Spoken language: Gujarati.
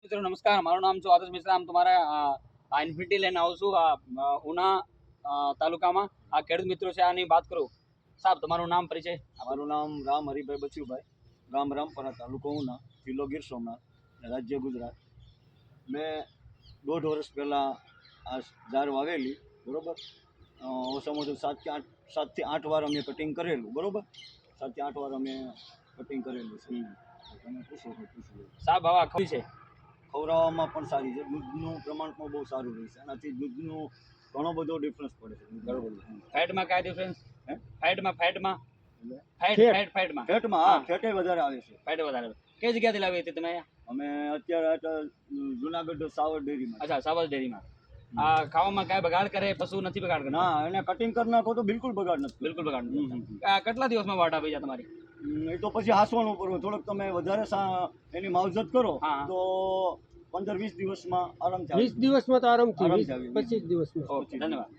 મિત્રો નમસ્કાર, મારું નામ છે આદર્શ મિશ્રા. આમ તમારા ઇન્ફિનિટી લઈને આવું છું ઉના તાલુકામાં. આ ખેડૂત મિત્રો છે, આની વાત કરું. સાહેબ, તમારું નામ પરિચય? મારું નામ રામ હરિભાઈ બચુભાઈ, ગામ રામપરા, તાલુકો ઉના, જિલ્લો ગીર સોમનાથ, રાજ્ય ગુજરાત. મેં 1.5 વર્ષ પહેલાં આ ઝાડ વાવેલી, બરાબર. ઓછામાં ઓછું 7 થી 8 વાર અમે કટિંગ કરેલું, બરાબર. 7 થી 8 વાર અમે કટિંગ કરેલું છે. તમે પૂછો. સાહેબ, હવા ખરી છે? ખવડાવવામાં પણ સારી છે, દૂધનું પ્રમાણ પણ બહુ સારું રહે છે. એનાથી દૂધનું ઘણો બધો ડિફરન્સ પડે છે. બરાબર. ફેટમાં કયા ડિફરન્સ? હે? ફેટમાં ફેટમાં ફેટમાં ફેટે વધારે આવે છે. ફેટ વધારે. કઈ જગ્યાથી લાવી હતી તમે? અમે અત્યારે જુનાગઢ સાવર ડેરીમાં. અચ્છા, સાવજ ડેરીમાં. આ ખાવામાં કાંઈ બગાડ કરે? પશુ નથી બગાડ કરતા? ના, એને કટિંગ કરી નાખો તો બિલકુલ બગાડ નથી. બિલકુલ બગાડ નથી. કેટલા દિવસમાં વાટ આપી જાય તમારી? એ તો પછી હાંસવાનું પડે. થોડોક તમે વધારે એની માવજત કરો હા. તો 15-20 દિવસમાં આરામથી 20 દિવસમાં તો આરામથી આરામથી આવી. 25 દિવસમાં. ઓકે, ધન્યવાદ.